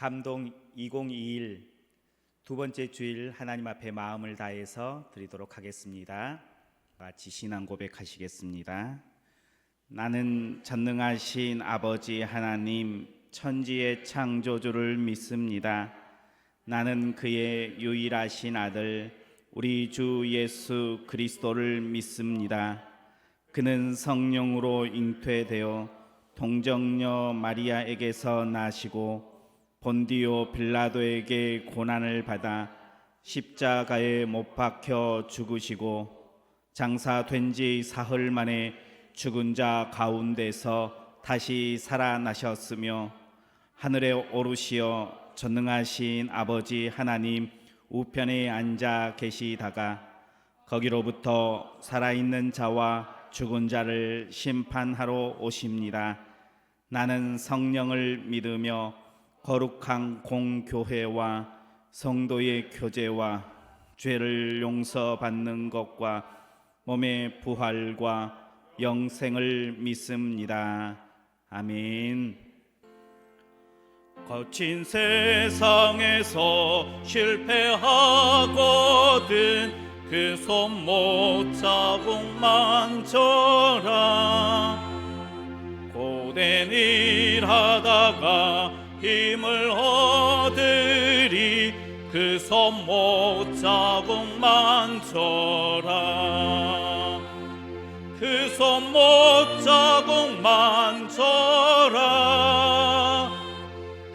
감동 2021 두 번째 주일 하나님 앞에 마음을 다해서 드리도록 하겠습니다. 같이 신앙 고백하시겠습니다. 나는 전능하신 아버지 하나님 천지의 창조주를 믿습니다. 나는 그의 유일하신 아들 우리 주 예수 그리스도를 믿습니다. 그는 성령으로 잉태되어 동정녀 마리아에게서 나시고 본디오 빌라도에게 고난을 받아 십자가에 못 박혀 죽으시고 장사된 지 사흘 만에 죽은 자 가운데서 다시 살아나셨으며 하늘에 오르시어 전능하신 아버지 하나님 우편에 앉아 계시다가 거기로부터 살아있는 자와 죽은 자를 심판하러 오십니다. 나는 성령을 믿으며 거룩한 공교회와 성도의 교제와 죄를 용서받는 것과 몸의 부활과 영생을 믿습니다. 아멘. 거친 세상에서 실패하거든 그 손못 자국만 져라. 고된 일하다가 힘을 얻으리 그 손못 자국만 져라. 그 손못 자국만 져라.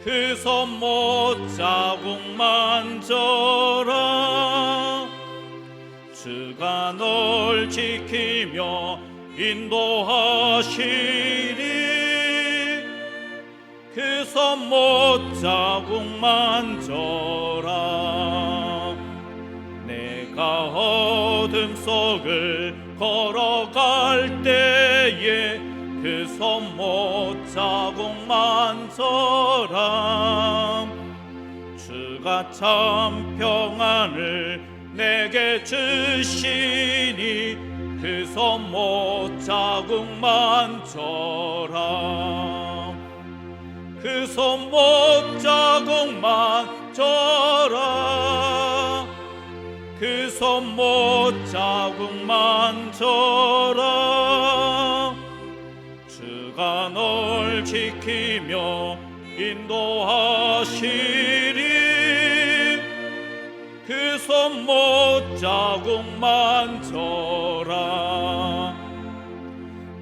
그 손못 자국만 져라. 주가 널 지키며 인도하시리. 그 손못 자국만 져라. 내가 어둠 속을 걸어갈 때에 그 손못 자국만 져라. 주가 참 평안을 내게 주시니 그 손못 자국만 져라. 그 손못 자국만 져라. 그 손못 자국만 져라. 주가 널 지키며 인도하시리. 그 손못 자국만 져라.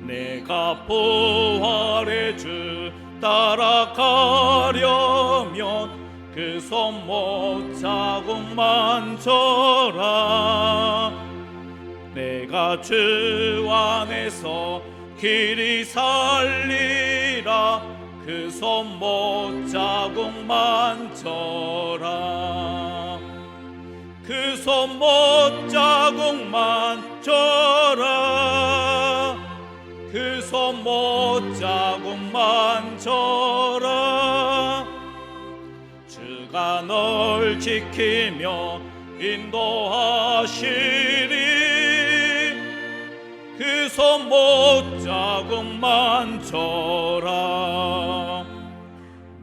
내가 부활의 주 따라가려면 그 손못 자국만 져라. 내가 주 안에서 길이 살리라. 그 손못 자국만 져라. 그 손못 자국만 져라. 그 손못 자국만 져라. 주가 널 지키며 인도하시리. 그 손못 자국만 져라.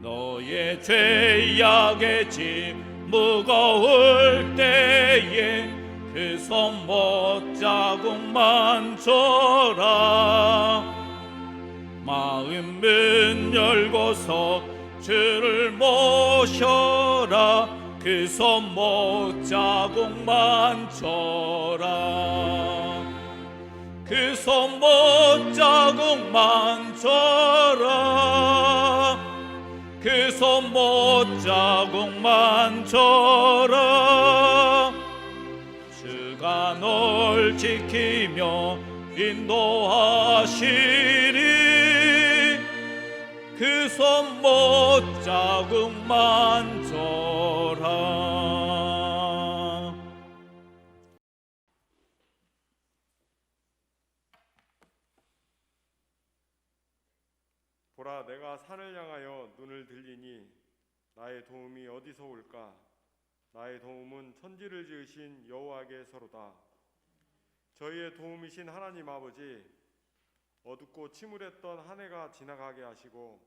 너의 죄악의 짐 무거울 때에 그 손못 자국만 져라. 마음 문 열고서 주를 모셔라. 그 손못 자국만 져라. 그 손못 자국만 져라. 그 손못 자국만 져라. 주가 널 지키며 인도하시리. 그 손못 자국만 져라. 보라, 내가 산을 향하여 눈을 들리니 나의 도움이 어디서 올까? 나의 도움은 천지를 지으신 여호와께서로다. 저희의 도움이신 하나님 아버지, 어둡고 침울했던 한 해가 지나가게 하시고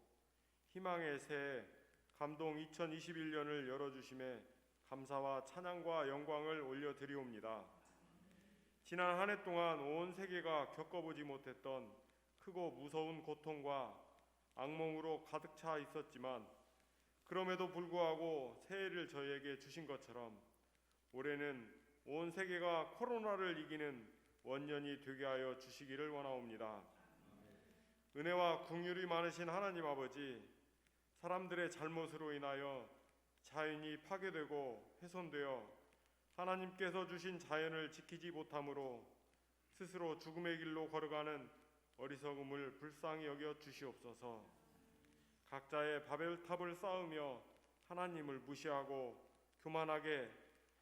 희망의 새 감동 2021년을 열어주심에 감사와 찬양과 영광을 올려드리옵니다. 지난 한 해 동안 온 세계가 겪어보지 못했던 크고 무서운 고통과 악몽으로 가득 차 있었지만 그럼에도 불구하고 새해를 저희에게 주신 것처럼 올해는 온 세계가 코로나를 이기는 원년이 되게 하여 주시기를 원하옵니다. 은혜와 긍휼이 많으신 하나님 아버지, 사람들의 잘못으로 인하여 자연이 파괴되고 훼손되어 하나님께서 주신 자연을 지키지 못함으로 스스로 죽음의 길로 걸어가는 어리석음을 불쌍히 여겨 주시옵소서. 각자의 바벨탑을 쌓으며 하나님을 무시하고 교만하게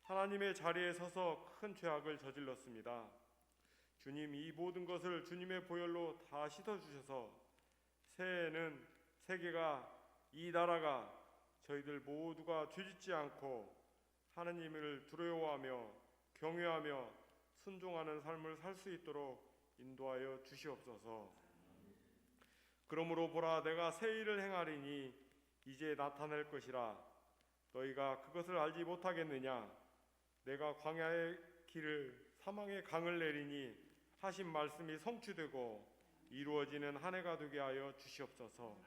하나님의 자리에 서서 큰 죄악을 저질렀습니다. 주님, 이 모든 것을 주님의 보혈로 다 씻어주셔서 새해에는 세계가, 이 나라가, 저희들 모두가 죄짓지 않고 하나님을 두려워하며 경외하며 순종하는 삶을 살 수 있도록 인도하여 주시옵소서. 그러므로 보라, 내가 새 일을 행하리니 이제 나타낼 것이라. 너희가 그것을 알지 못하겠느냐? 내가 광야의 길을, 사망의 강을 내리니 하신 말씀이 성취되고 이루어지는 한 해가 되게 하여 주시옵소서.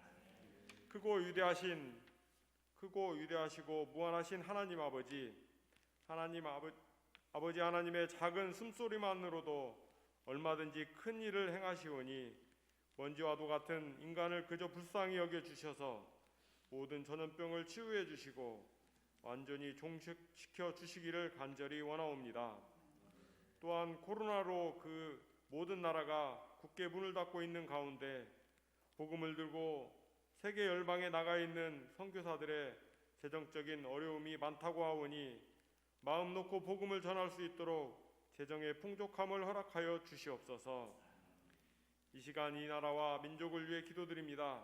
크고 위대하시고 무한하신 하나님 아버지, 아버지 하나님의 작은 숨소리만으로도 얼마든지 큰 일을 행하시오니 먼지와도 같은 인간을 그저 불쌍히 여겨 주셔서 모든 전염병을 치유해 주시고 완전히 종식시켜 주시기를 간절히 원하옵니다. 또한 코로나로 그 모든 나라가 굳게 문을 닫고 있는 가운데 복음을 들고 세계 열방에 나가 있는 선교사들의 재정적인 어려움이 많다고 하오니 마음 놓고 복음을 전할 수 있도록 재정의 풍족함을 허락하여 주시옵소서. 이 시간 이 나라와 민족을 위해 기도드립니다.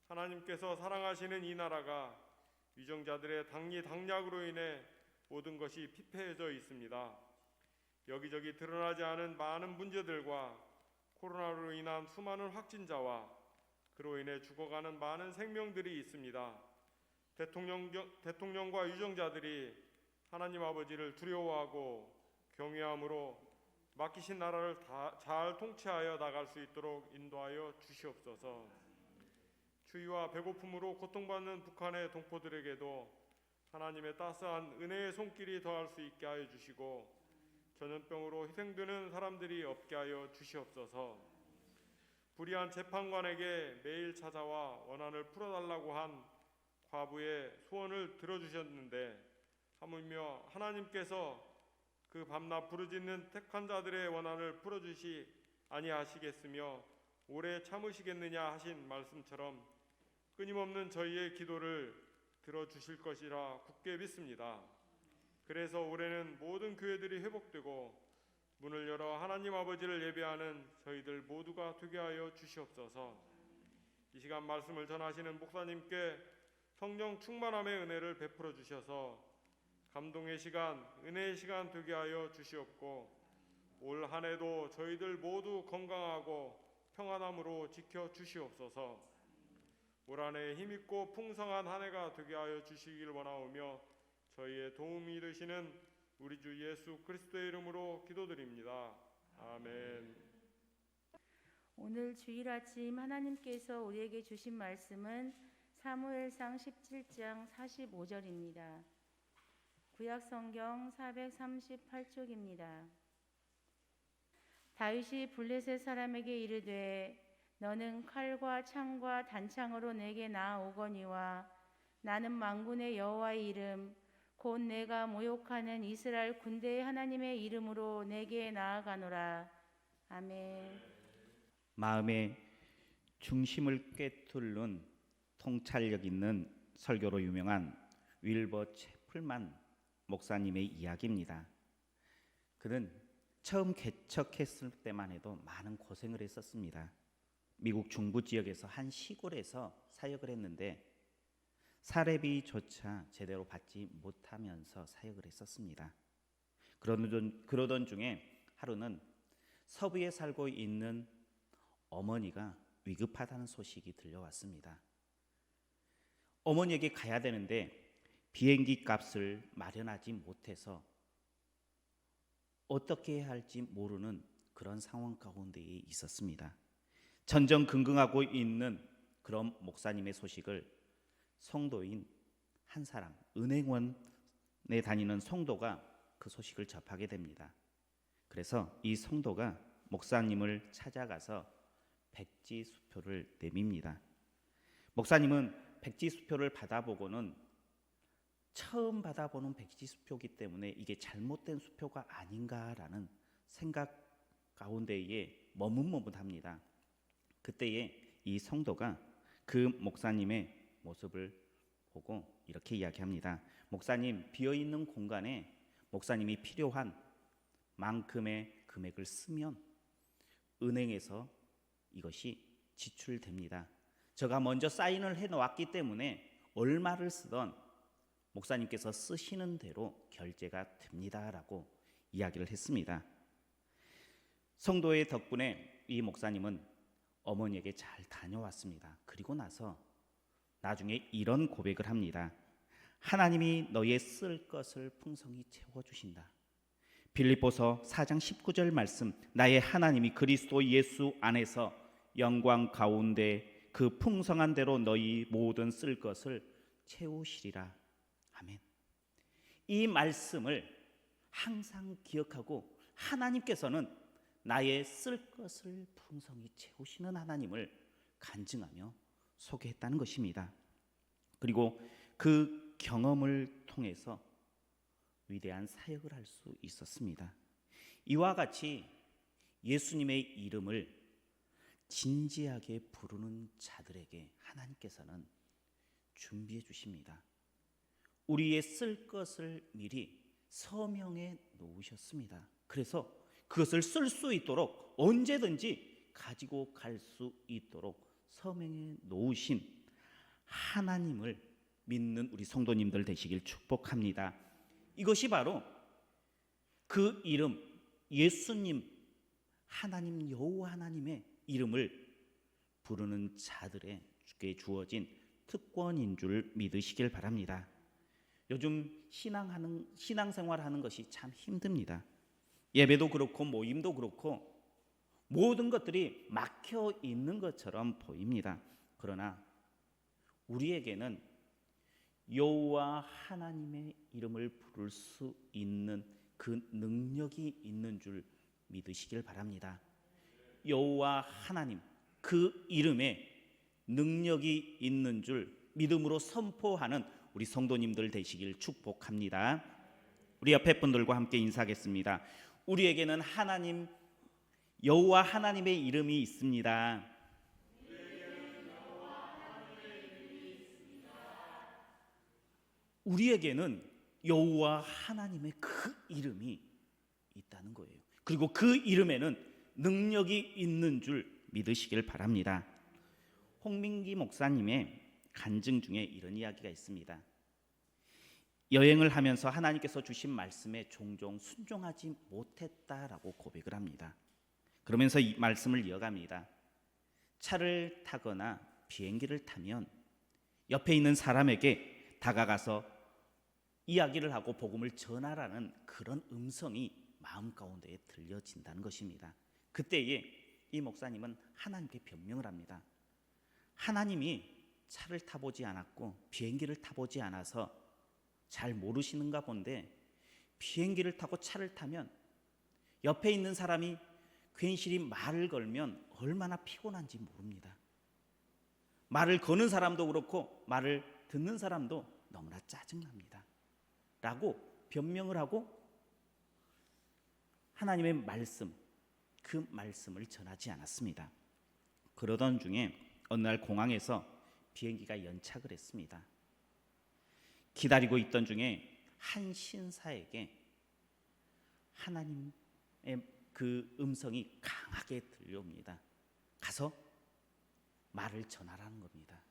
하나님께서 사랑하시는 이 나라가 위정자들의 당리당략으로 인해 모든 것이 피폐해져 있습니다. 여기저기 드러나지 않은 많은 문제들과 코로나로 인한 수많은 확진자와 그로 인해 죽어가는 많은 생명들이 있습니다. 대통령과 유정자들이 하나님 아버지를 두려워하고 경외함으로 맡기신 나라를 잘 통치하여 나갈 수 있도록 인도하여 주시옵소서. 추위와 배고픔으로 고통받는 북한의 동포들에게도 하나님의 따스한 은혜의 손길이 더할 수 있게 하여 주시고 전염병으로 희생되는 사람들이 없게 하여 주시옵소서. 불의한 재판관에게 매일 찾아와 원한을 풀어달라고 한 과부의 소원을 들어주셨는데 하물며 하나님께서 그 밤낮 부르짖는 택한 자들의 원한을 풀어주시 아니하시겠으며 오래 참으시겠느냐 하신 말씀처럼 끊임없는 저희의 기도를 들어주실 것이라 굳게 믿습니다. 그래서 올해는 모든 교회들이 회복되고 문을 열어 하나님 아버지를 예배하는 저희들 모두가 되게 하여 주시옵소서. 이 시간 말씀을 전하시는 목사님께 성령 충만함의 은혜를 베풀어 주셔서 감동의 시간, 은혜의 시간 되게 하여 주시옵고 올 한 해도 저희들 모두 건강하고 평안함으로 지켜 주시옵소서. 올 한 해 힘있고 풍성한 한 해가 되게 하여 주시길 원하오며 저희의 도움이 되시는 우리 주 예수 그리스도의 이름으로 기도드립니다. 아멘. 오늘 주일 아침 하나님께서 우리에게 주신 말씀은 사무엘상 17장 45절입니다. 구약 성경 438쪽입니다. 다윗이 블레셋 사람에게 이르되 너는 칼과 창과 단창으로 내게 나아오거니와 나는 만군의 여호와의 이름 곧 내가 모욕하는 이스라엘 군대의 하나님의 이름으로 내게 나아가노라. 아멘. 마음의 중심을 꿰뚫는 통찰력 있는 설교로 유명한 윌버 채플만 목사님의 이야기입니다. 그는 처음 개척했을 때만 해도 많은 고생을 했었습니다. 미국 중부 지역에서 한 시골에서 사역을 했는데 사례비조차 제대로 받지 못하면서 사역을 했었습니다. 그러던 중에 하루는 서부에 살고 있는 어머니가 위급하다는 소식이 들려왔습니다. 어머니에게 가야 되는데 비행기 값을 마련하지 못해서 어떻게 해야 할지 모르는 그런 상황 가운데에 있었습니다. 전전긍긍하고 있는 그런 목사님의 소식을 성도인 한 사람, 은행원에 다니는 성도가 그 소식을 접하게 됩니다. 그래서 이 성도가 목사님을 찾아가서 백지수표를 내밉니다. 목사님은 백지수표를 받아보고는 처음 받아보는 백지수표이기 때문에 이게 잘못된 수표가 아닌가라는 생각 가운데에 머뭇머뭇합니다. 그때에 이 성도가 그 목사님의 모습을 보고 이렇게 이야기합니다. 목사님, 비어있는 공간에 목사님이 필요한 만큼의 금액을 쓰면 은행에서 이것이 지출됩니다. 제가 먼저 사인을 해놓았기 때문에 얼마를 쓰던 목사님께서 쓰시는 대로 결제가 됩니다라고 이야기를 했습니다. 성도의 덕분에 이 목사님은 어머니에게 잘 다녀왔습니다. 그리고 나서 나중에 이런 고백을 합니다. 하나님이 너의 쓸 것을 풍성히 채워주신다. 빌립보서 4장 19절 말씀, 나의 하나님이 그리스도 예수 안에서 영광 가운데 그 풍성한 대로 너희 모든 쓸 것을 채우시리라. 아멘. 이 말씀을 항상 기억하고 하나님께서는 나의 쓸 것을 풍성히 채우시는 하나님을 간증하며 소개했다는 것입니다. 그리고 그 경험을 통해서 위대한 사역을 할 수 있었습니다. 이와 같이 예수님의 이름을 진지하게 부르는 자들에게 하나님께서는 준비해 주십니다. 우리의 쓸 것을 미리 서명해 놓으셨습니다. 그래서 그것을 쓸 수 있도록 언제든지 가지고 갈 수 있도록 서명해 놓으신 하나님을 믿는 우리 성도님들 되시길 축복합니다. 이것이 바로 그 이름, 예수님, 하나님 여호와 하나님의 이름을 부르는 자들에게 주어진 특권인 줄 믿으시길 바랍니다. 요즘 신앙생활하는 것이 참 힘듭니다. 예배도 그렇고 모임도 그렇고 모든 것들이 막혀 있는 것처럼 보입니다. 그러나 우리에게는 여호와 하나님의 이름을 부를 수 있는 그 능력이 있는 줄 믿으시길 바랍니다. 여호와 하나님, 그 이름에 능력이 있는 줄 믿음으로 선포하는 우리 성도님들 되시길 축복합니다. 우리 옆에 분들과 함께 인사하겠습니다. 우리에게는 하나님, 여호와 하나님의 이름이 있습니다. 우리에게는 여호와 하나님의 그 이름이 있다는 거예요. 그리고 그 이름에는 능력이 있는 줄 믿으시길 바랍니다. 홍민기 목사님의 간증 중에 이런 이야기가 있습니다. 여행을 하면서 하나님께서 주신 말씀에 종종 순종하지 못했다라고 고백을 합니다. 그러면서 이 말씀을 이어갑니다. 차를 타거나 비행기를 타면 옆에 있는 사람에게 다가가서 이야기를 하고 복음을 전하라는 그런 음성이 마음 가운데에 들려진다는 것입니다. 그때에 이 목사님은 하나님께 변명을 합니다. 하나님이 차를 타보지 않았고 비행기를 타보지 않아서 잘 모르시는가 본데 비행기를 타고 차를 타면 옆에 있는 사람이 괜시리 말을 걸면 얼마나 피곤한지 모릅니다. 말을 거는 사람도 그렇고 말을 듣는 사람도 너무나 짜증납니다. 라고 변명을 하고 하나님의 말씀, 그 말씀을 전하지 않았습니다. 그러던 중에 어느 날 공항에서 비행기가 연착을 했습니다. 기다리고 있던 중에 한 신사에게 하나님의 그 음성이 강하게 들려옵니다. 가서 말을 전하라는 겁니다.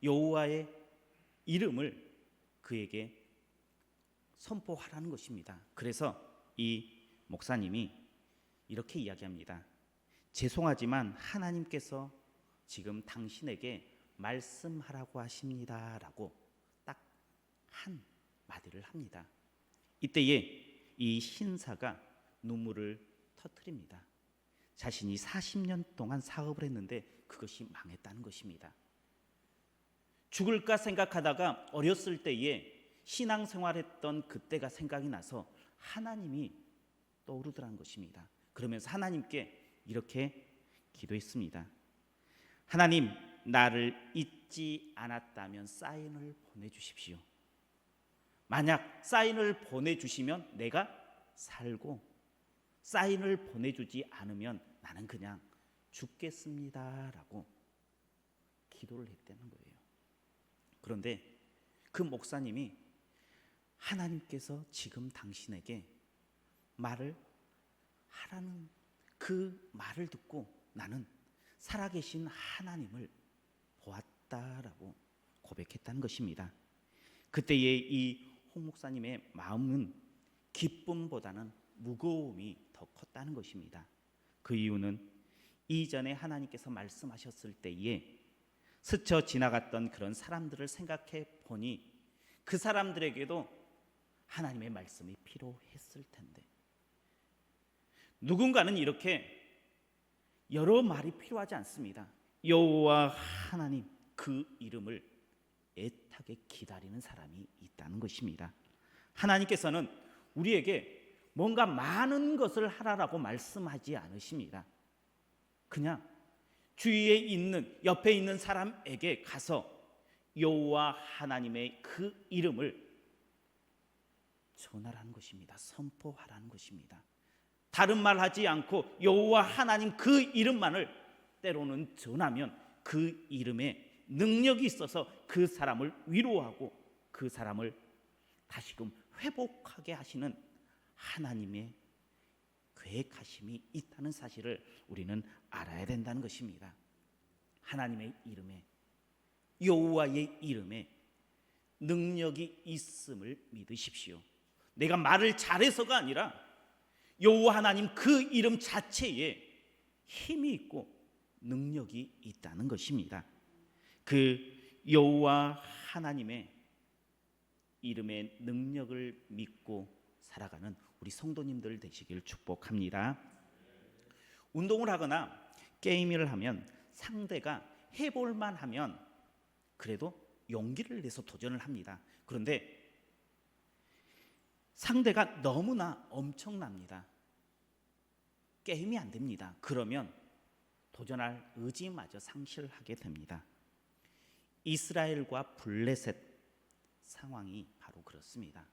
여호와의 이름을 그에게 선포하라는 것입니다. 그래서 이 목사님이 이렇게 이야기합니다. 죄송하지만 하나님께서 지금 당신에게 말씀하라고 하십니다라고 딱 한 마디를 합니다. 이때에 이 신사가 눈물을 터뜨립니다. 자신이 40년 동안 사업을 했는데 그것이 망했다는 것입니다. 죽을까 생각하다가 어렸을 때에 신앙생활했던 그때가 생각이 나서 하나님이 떠오르더라는 것입니다. 그러면서 하나님께 이렇게 기도했습니다. 하나님, 나를 잊지 않았다면 사인을 보내주십시오. 만약 사인을 보내주시면 내가 살고, 사인을 보내주지 않으면 나는 그냥 죽겠습니다라고 기도를 했다는 거예요. 그런데 그 목사님이 하나님께서 지금 당신에게 말을 하라는 그 말을 듣고 나는 살아계신 하나님을 보았다라고 고백했다는 것입니다. 그때의 이 홍 목사님의 마음은 기쁨보다는 무거움이 더 컸다는 것입니다. 그 이유는 이전에 하나님께서 말씀하셨을 때에 스쳐 지나갔던 그런 사람들을 생각해 보니 그 사람들에게도 하나님의 말씀이 필요했을 텐데, 누군가는 이렇게 여러 말이 필요하지 않습니다. 여호와 하나님, 그 이름을 애타게 기다리는 사람이 있다는 것입니다. 하나님께서는 우리에게 뭔가 많은 것을 하라라고 말씀하지 않으십니다. 그냥 주위에 있는, 옆에 있는 사람에게 가서 여호와 하나님의 그 이름을 전하라는 것입니다. 선포하라는 것입니다. 다른 말 하지 않고 여호와 하나님 그 이름만을 때로는 전하면 그 이름에 능력이 있어서 그 사람을 위로하고 그 사람을 다시금 회복하게 하시는 하나님의 계획하심이 있다는 사실을 우리는 알아야 된다는 것입니다. 하나님의 이름에, 여호와의 이름에 능력이 있음을 믿으십시오. 내가 말을 잘해서가 아니라 여호와 하나님 그 이름 자체에 힘이 있고 능력이 있다는 것입니다. 그 여호와 하나님의 이름의 능력을 믿고 살아가는 우리 성도님들 되시길 축복합니다. 운동을 하거나 게임을 하면 상대가 해볼만 하면 그래도 용기를 내서 도전을 합니다. 그런데 상대가 너무나 엄청납니다. 게임이 안 됩니다. 그러면 도전할 의지마저 상실하게 됩니다. 이스라엘과 블레셋 상황이 바로 그렇습니다.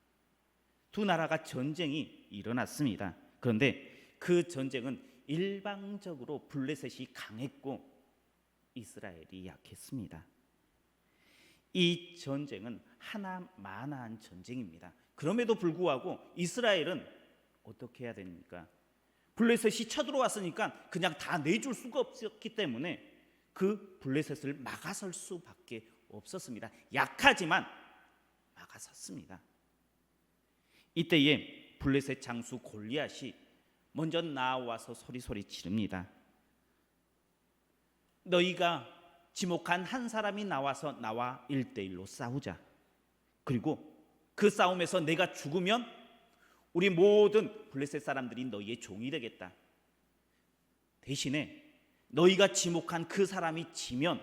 두 나라가 전쟁이 일어났습니다. 그런데 그 전쟁은 일방적으로 블레셋이 강했고 이스라엘이 약했습니다. 이 전쟁은 하나마나한 전쟁입니다. 그럼에도 불구하고 이스라엘은 어떻게 해야 됩니까? 블레셋이 쳐들어왔으니까 그냥 다 내줄 수가 없었기 때문에 그 블레셋을 막아설 수밖에 없었습니다. 약하지만 막아섰습니다. 이때에 블레셋 장수 골리앗이 먼저 나와서 소리소리 지릅니다. 너희가 지목한 한 사람이 나와서 나와 1대1로 싸우자. 그리고 그 싸움에서 내가 죽으면 우리 모든 블레셋 사람들이 너희의 종이 되겠다. 대신에 너희가 지목한 그 사람이 지면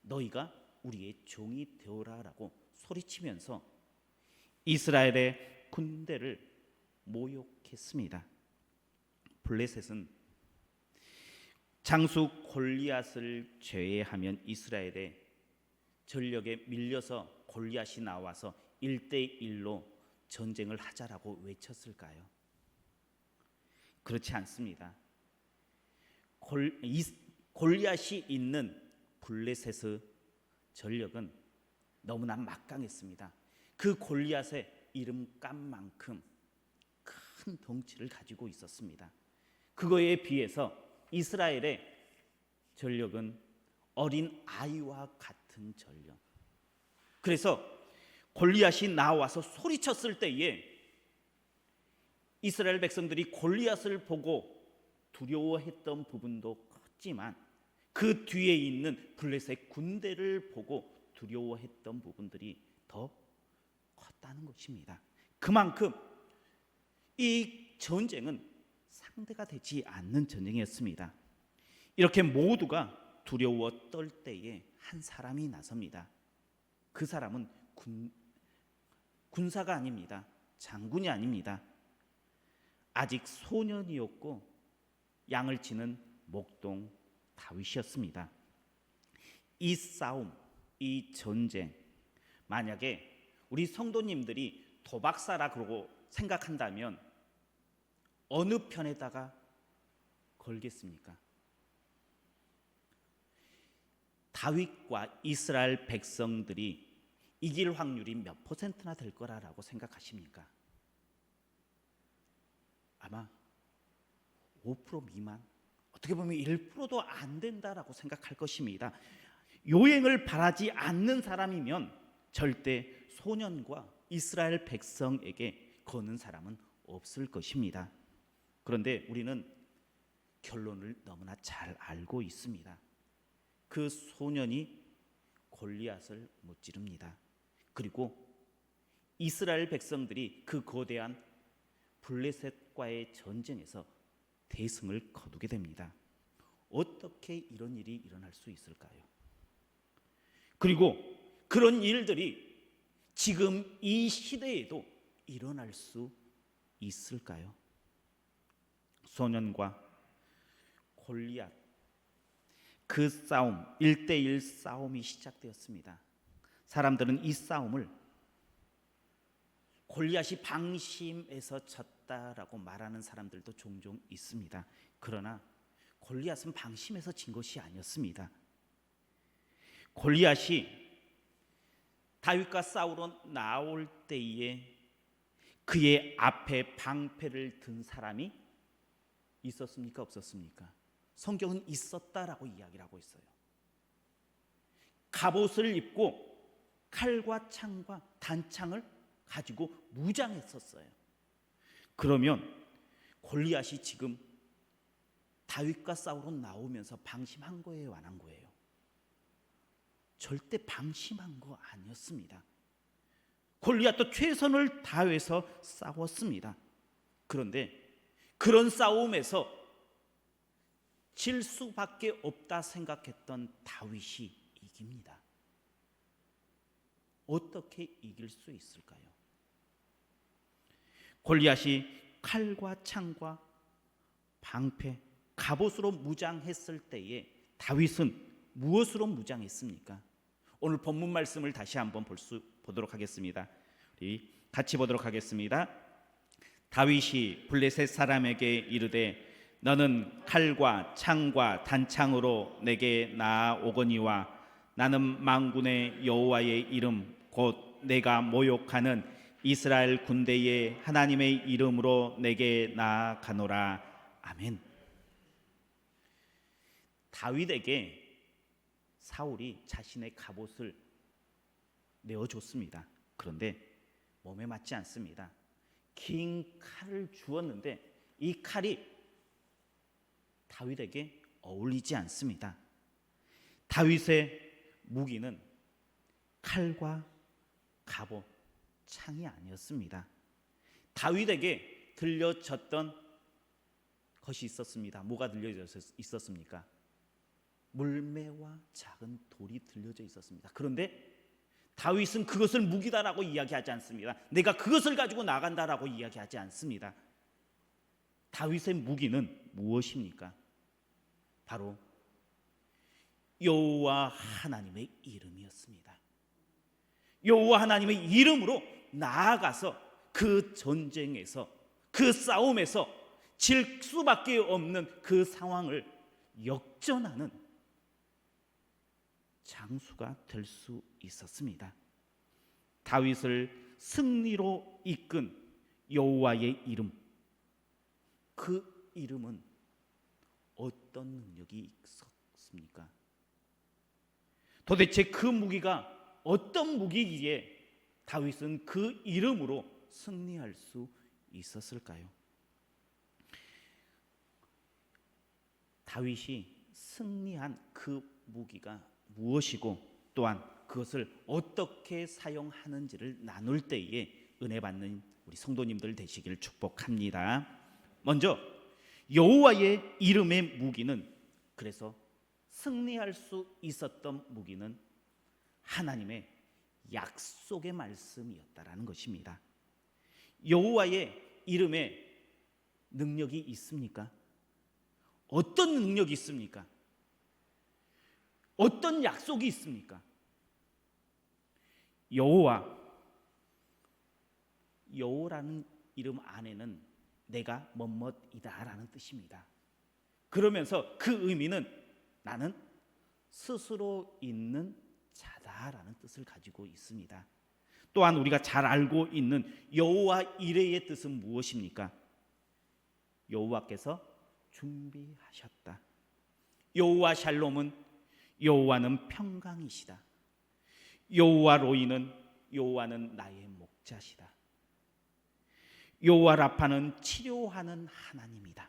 너희가 우리의 종이 되어라라고 소리치면서 이스라엘의 군대를 모욕했습니다. 블레셋은 장수 골리앗을 제외하면 이스라엘의 전력에 밀려서 골리앗이 나와서 1대1로 전쟁을 하자라고 외쳤을까요? 그렇지 않습니다. 골리앗이 있는 블레셋의 전력은 너무나 막강했습니다. 그 골리앗의 이름값만큼 큰 덩치를 가지고 있었습니다. 그거에 비해서 이스라엘의 전력은 어린 아이와 같은 전력. 그래서 골리앗이 나와서 소리쳤을 때에 이스라엘 백성들이 골리앗을 보고 두려워했던 부분도 컸지만 그 뒤에 있는 블레셋 군대를 보고 두려워했던 부분들이 더 컸다는 것입니다. 그만큼 이 전쟁은 상대가 되지 않는 전쟁이었습니다. 이렇게 모두가 두려워 떨 때에 한 사람이 나섭니다. 그 사람은 군사가 아닙니다. 장군이 아닙니다. 아직 소년이었고 양을 치는 목동 다윗이었습니다. 이 싸움, 이 전쟁, 만약에 우리 성도님들이 도박사라 그러고 생각한다면 어느 편에다가 걸겠습니까? 다윗과 이스라엘 백성들이 이길 확률이 몇 퍼센트나 될 거라고 생각하십니까? 아마 5% 미만, 어떻게 보면 1%도 안 된다라고 생각할 것입니다. 요행을 바라지 않는 사람이면 절대 소년과 이스라엘 백성에게 거는 사람은 없을 것입니다. 그런데 우리는 결론을 너무나 잘 알고 있습니다. 그 소년이 골리앗을 무찌릅니다. 그리고 이스라엘 백성들이 그 거대한 블레셋과의 전쟁에서 대승을 거두게 됩니다. 어떻게 이런 일이 일어날 수 있을까요? 그리고 그런 일들이 지금 이 시대에도 일어날 수 있을까요? 소년과 골리앗, 그 싸움, 1대1 싸움이 시작되었습니다. 사람들은 이 싸움을 골리앗이 방심해서 졌다라고 말하는 사람들도 종종 있습니다. 그러나 골리앗은 방심해서 진 것이 아니었습니다. 골리앗이 다윗과 싸우러 나올 때에 그의 앞에 방패를 든 사람이 있었습니까? 없었습니까? 성경은 있었다라고 이야기를 하고 있어요. 갑옷을 입고 칼과 창과 단창을 가지고 무장했었어요. 그러면 골리앗이 지금 다윗과 싸우러 나오면서 방심한 거예요, 안 한 거예요? 절대 방심한 거 아니었습니다. 골리앗도 최선을 다해서 싸웠습니다. 그런데 그런 싸움에서 질 수밖에 없다 생각했던 다윗이 이깁니다. 어떻게 이길 수 있을까요? 골리앗이 칼과 창과 방패, 갑옷으로 무장했을 때에 다윗은 무엇으로 무장했습니까? 오늘 본문 말씀을 다시 한번 보도록 하겠습니다. 우리 같이 보도록 하겠습니다. 다윗이 블레셋 사람에게 이르되 너는 칼과 창과 단창으로 내게 나아오거니와 나는 만군의 여호와의 이름 곧 내가 모욕하는 이스라엘 군대의 하나님의 이름으로 내게 나아가노라. 아멘. 다윗에게 사울이 자신의 갑옷을 내어줬습니다. 그런데 몸에 맞지 않습니다. 긴 칼을 주었는데 이 칼이 다윗에게 어울리지 않습니다. 다윗의 무기는 칼과 갑옷, 창이 아니었습니다. 다윗에게 들려졌던 것이 있었습니다. 뭐가 들려져 있었습니까? 물매와 작은 돌이 들려져 있었습니다. 그런데 다윗은 그것을 무기다라고 이야기하지 않습니다. 내가 그것을 가지고 나간다라고 이야기하지 않습니다. 다윗의 무기는 무엇입니까? 바로 여호와 하나님의 이름이었습니다. 여호와 하나님의 이름으로 나아가서 그 전쟁에서, 그 싸움에서 질 수밖에 없는 그 상황을 역전하는 장수가 될 수 있었습니다. 다윗을 승리로 이끈 여호와의 이름, 그 이름은 어떤 능력이 있었습니까? 도대체 그 무기가 어떤 무기이기에 다윗은 그 이름으로 승리할 수 있었을까요? 다윗이 승리한 그 무기가 무엇이고 또한 그것을 어떻게 사용하는지를 나눌 때에 은혜 받는 우리 성도님들 되시기를 축복합니다. 먼저 여호와의 이름의 무기는, 그래서 승리할 수 있었던 무기는 하나님의 약속의 말씀이었다라는 것입니다. 여호와의 이름에 능력이 있습니까? 어떤 능력이 있습니까? 어떤 약속이 있습니까? 여호라는 이름 안에는 내가 뭐뭐이다라는 뜻입니다. 그러면서 그 의미는 나는 스스로 있는 자다라는 뜻을 가지고 있습니다. 또한 우리가 잘 알고 있는 여호와 이레의 뜻은 무엇입니까? 여호와께서 준비하셨다. 여호와 샬롬은 여호와는 평강이시다. 여호와 로이는 여호와는 나의 목자시다. 여호와 라파는 치료하는 하나님이다.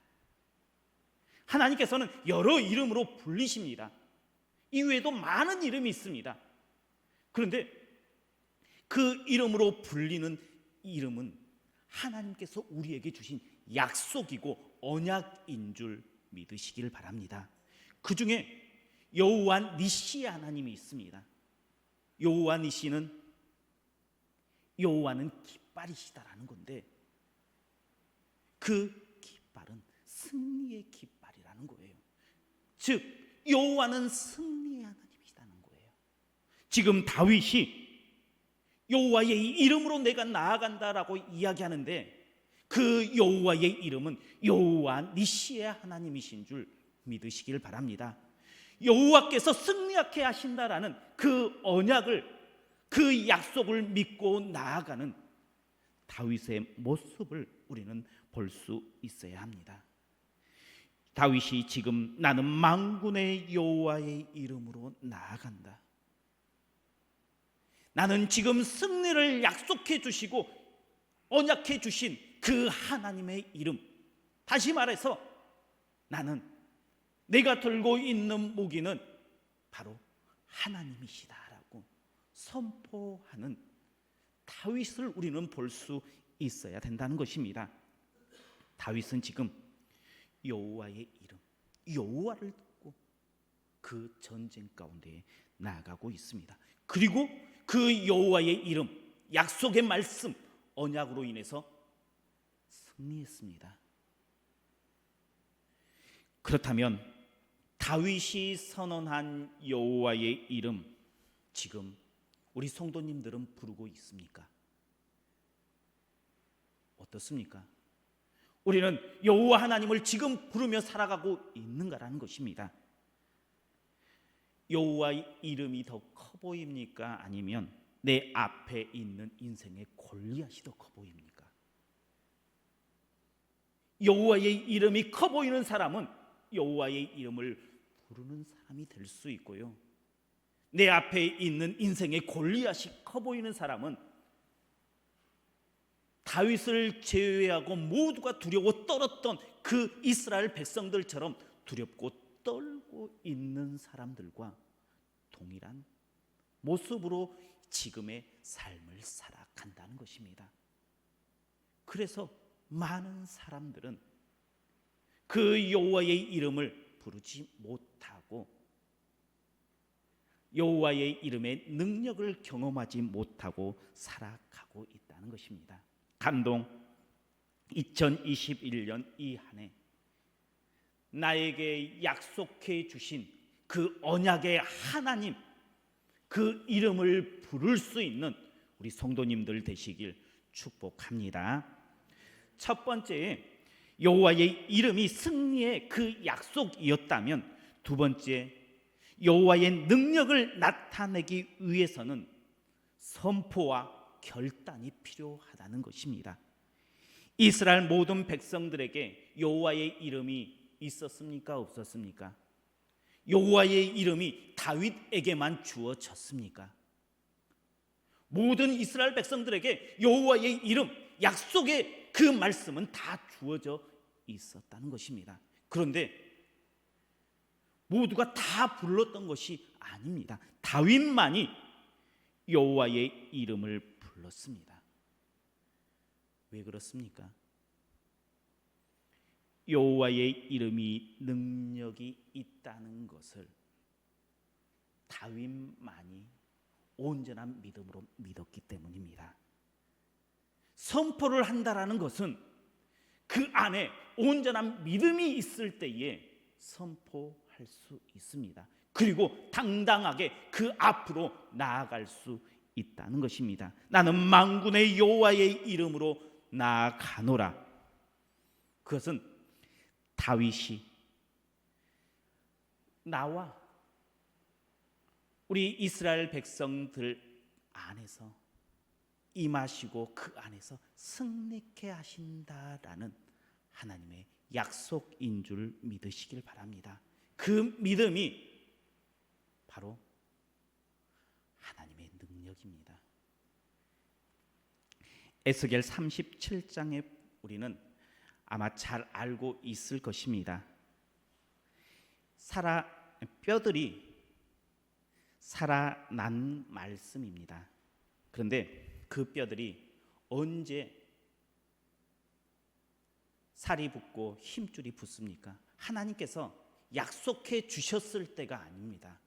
하나님께서는 여러 이름으로 불리십니다. 이외에도 많은 이름이 있습니다. 그런데 그 이름으로 불리는 이름은 하나님께서 우리에게 주신 약속이고 언약인 줄 믿으시길 바랍니다. 그 중에 여호와 니시 하나님이 있습니다. 여호와 니시는 여호와는 깃발이시다라는 건데, 그 깃발은 승리의 깃발이라는 거예요. 즉 여호와는 승리의 하나님이시다는 거예요. 지금 다윗이 여호와의 이름으로 내가 나아간다라고 이야기하는데, 그 여호와의 이름은 여호와 니시의 하나님이신 줄 믿으시길 바랍니다. 여호와께서 승리하게 하신다라는 그 언약을, 그 약속을 믿고 나아가는 다윗의 모습을 우리는 볼 수 있어야 합니다. 다윗이 지금 나는 만군의 여호와의 이름으로 나아간다. 나는 지금 승리를 약속해 주시고 언약해 주신 그 하나님의 이름, 다시 말해서 나는 내가 들고 있는 무기는 바로 하나님이시다라고 선포하는 다윗을 우리는 볼 수 있어야 된다는 것입니다. 다윗은 지금 여호와의 이름, 여호와를 듣고 그 전쟁 가운데 나아가고 있습니다. 그리고 그 여호와의 이름, 약속의 말씀, 언약으로 인해서 승리했습니다. 그렇다면 다윗이 선언한 여호와의 이름, 지금 우리 성도님들은 부르고 있습니까? 어떻습니까? 우리는 여호와 하나님을 지금 부르며 살아가고 있는가라는 것입니다. 여호와의 이름이 더 커 보입니까? 아니면 내 앞에 있는 인생의 골리앗이 더 커 보입니까? 여호와의 이름이 커 보이는 사람은 여호와의 이름을 부르는 사람이 될 수 있고요, 내 앞에 있는 인생의 골리앗이 커 보이는 사람은 다윗을 제외하고 모두가 두려워 떨었던 그 이스라엘 백성들처럼 두렵고 떨고 있는 사람들과 동일한 모습으로 지금의 삶을 살아간다는 것입니다. 그래서 많은 사람들은 그 여호와의 이름을 부르지 못하고 여호와의 이름의 능력을 경험하지 못하고 살아가고 있다는 것입니다. 감동, 2021년 이 한 해 나에게 약속해 주신 그 언약의 하나님, 그 이름을 부를 수 있는 우리 성도님들 되시길 축복합니다. 첫 번째, 여호와의 이름이 승리의 그 약속이었다면, 두 번째, 여호와의 능력을 나타내기 위해서는 선포와 결단이 필요하다는 것입니다. 이스라엘 모든 백성들에게 여호와의 이름이 있었습니까? 없었습니까? 여호와의 이름이 다윗에게만 주어졌습니까? 모든 이스라엘 백성들에게 여호와의 이름, 약속의 그 말씀은 다 주어져 있었다는 것입니다. 그런데 모두가 다 불렀던 것이 아닙니다. 다윗만이 여호와의 이름을 불렀습니다. 왜 그렇습니까? 여호와의 이름이 능력이 있다는 것을 다윗만이 온전한 믿음으로 믿었기 때문입니다. 선포를 한다라는 것은 그 안에 온전한 믿음이 있을 때에 선포할 수 있습니다. 그리고 당당하게 그 앞으로 나아갈 수 있다는 것입니다. 나는 만군의 여호와의 이름으로 나아가노라. 그것은 다윗이 나와 우리 이스라엘 백성들 안에서 임하시고 그 안에서 승리케 하신다라는 하나님의 약속인 줄 믿으시길 바랍니다. 그 믿음이 바로 하나님의 능력입니다. 에스겔 37장에 우리는 아마 잘 알고 있을 것입니다. 뼈들이 살아난 말씀입니다. 그런데 그 뼈들이 언제 살이 붙고 힘줄이 붙습니까? 하나님께서 약속해 주셨을 때가 아닙니다.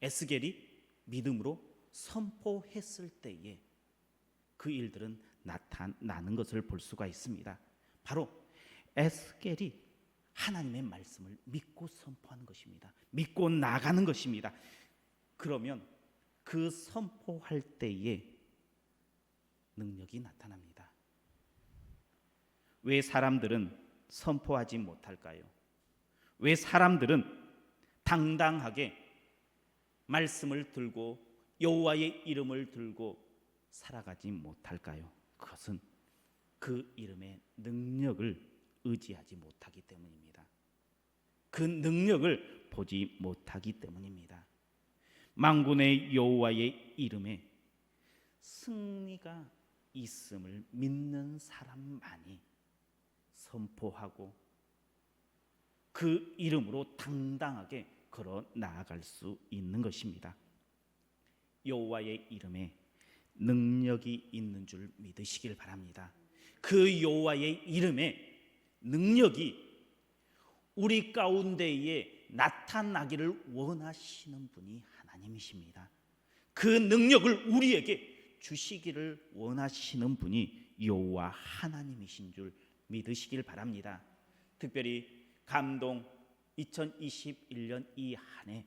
에스겔이 믿음으로 선포했을 때에 그 일들은 나타나는 것을 볼 수가 있습니다. 바로 에스겔이 하나님의 말씀을 믿고 선포하는 것입니다. 믿고 나가는 것입니다. 그러면 그 선포할 때에 능력이 나타납니다. 왜 사람들은 선포하지 못할까요? 왜 사람들은 당당하게 말씀을 들고 여호와의 이름을 들고 살아가지 못할까요? 그것은 그 이름의 능력을 의지하지 못하기 때문입니다. 그 능력을 보지 못하기 때문입니다. 만군의 여호와의 이름에 승리가 있음을 믿는 사람만이 선포하고 그 이름으로 당당하게 걸어 나아갈 수 있는 것입니다. 여호와의 이름에 능력이 있는 줄 믿으시길 바랍니다. 그 여호와의 이름에 능력이 우리 가운데에 나타나기를 원하시는 분이 하나님이십니다. 그 능력을 우리에게 주시기를 원하시는 분이 여호와 하나님이신 줄 믿으시길 바랍니다. 특별히 감동 2021년 이 한 해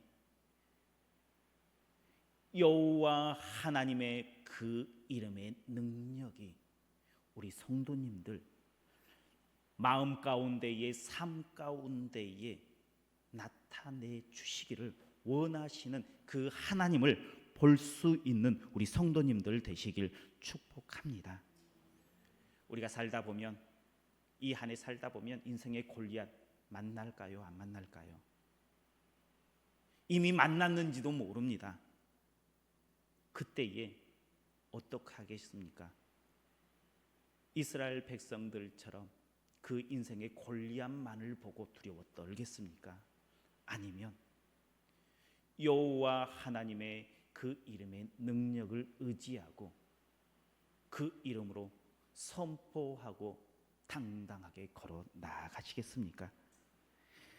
여호와 하나님의 그 이름의 능력이 우리 성도님들 마음 가운데에 삶 가운데에 나타내 주시기를 원하시는 그 하나님을 볼 수 있는 우리 성도님들 되시길 축복합니다. 우리가 살다 보면 이 한 해 살다 보면 인생의 골리앗 만날까요? 안 만날까요? 이미 만났는지도 모릅니다. 그때에 어떻게 하겠습니까? 이스라엘 백성들처럼 그 인생의 골리앗만을 보고 두려워 떨겠습니까? 아니면 여호와 하나님의 그 이름의 능력을 의지하고 그 이름으로 선포하고 당당하게 걸어 나아가시겠습니까?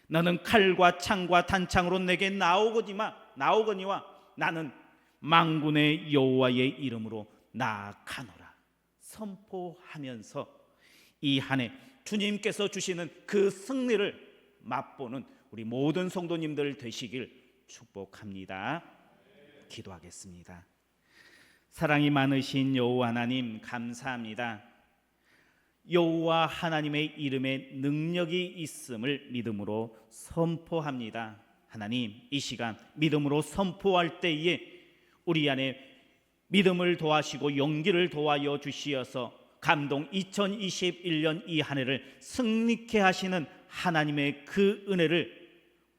너는 칼과 창과 단창으로 내게 나오거니와 나는 만군의 여호와의 이름으로 나아가노라. 선포하면서 이 한 해 주님께서 주시는 그 승리를 맛보는 우리 모든 성도님들 되시길 축복합니다. 기도하겠습니다. 사랑이 많으신 여호와 하나님 감사합니다. 여호와 하나님의 이름에 능력이 있음을 믿음으로 선포합니다. 하나님, 이 시간 믿음으로 선포할 때에 우리 안에 믿음을 더하시고 용기를 더하여 주시어서 감동 2021년 이 한 해를 승리케 하시는 하나님의 그 은혜를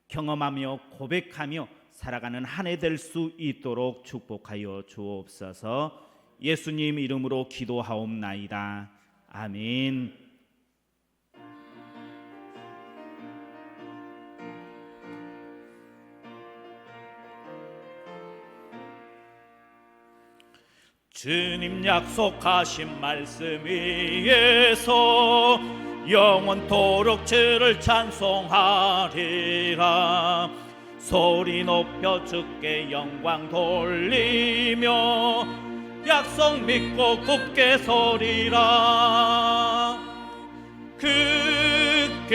경험하며 고백하며 살아가는 한 해 될 수 있도록 축복하여 주옵소서. 예수님 이름으로 기도하옵나이다. 아멘. 주님 약속하신 말씀 위에서 영원토록 주를 찬송하리라. 소리 높여 주께 영광 돌리며 약속 믿고 굳게 서리라. 굳게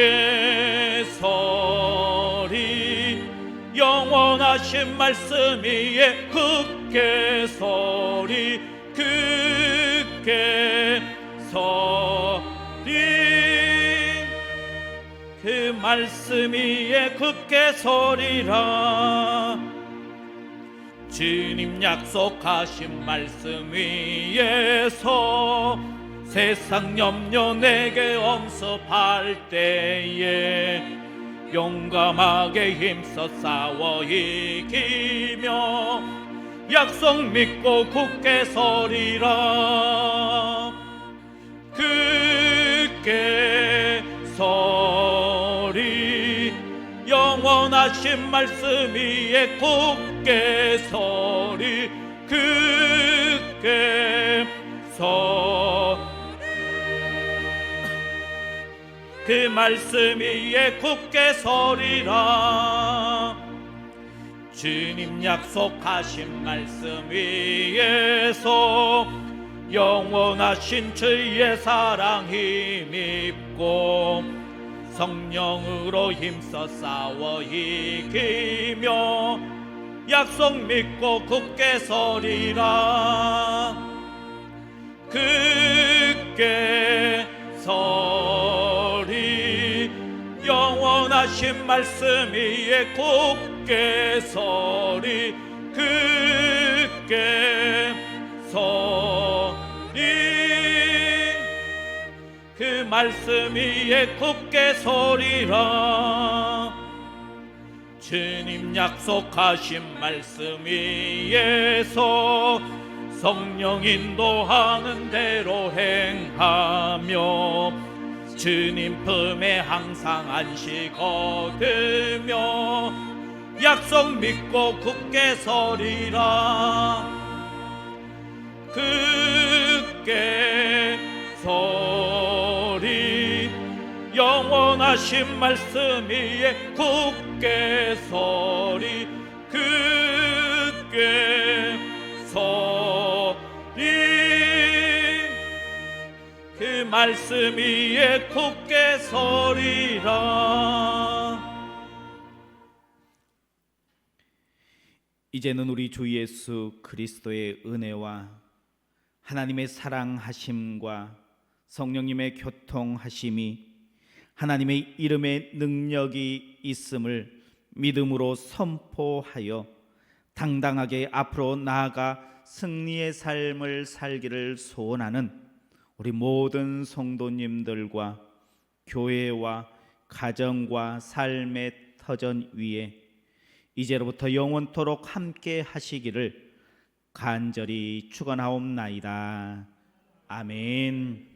서리 영원하신 말씀 위에 굳게 서리 굳게 서리 그 말씀 위에 굳게 서리라. 주님 약속하신 말씀 위에서 세상 염려 내게 엄습할 때에 용감하게 힘써 싸워 이기며 약속 믿고 굳게 서리라. 굳게 서리 영원하신 말씀 위에 굳게 서리 굳게 서리 그 말씀 위에 굳게 서리라. 주님 약속하신 말씀 위에서 영원하신 주의 사랑 힘입고 성령으로 힘써 싸워 이기며 약속 믿고 굳게 서리라. 굳게 서리 영원하신 말씀 위에 굳게 서리 굳게 서리 그 말씀 위에 굳게 서리라. 주님 약속하신 말씀 위에서 성령 인도하는 대로 행하며 주님 품에 항상 안식 얻으며 약속 믿고 굳게 서리라. 굳게 서리 영원하신 말씀 위에 굳게 서리 굳게 서리 그 말씀 위에 굳게 서리라. 이제는 우리 주 예수 그리스도의 은혜와 하나님의 사랑하심과 성령님의 교통하심이 하나님의 이름에 능력이 있음을 믿음으로 선포하여 당당하게 앞으로 나아가 승리의 삶을 살기를 소원하는 우리 모든 성도님들과 교회와 가정과 삶의 터전 위에 이제로부터 영원토록 함께 하시기를 간절히 축원하옵나이다. 아멘.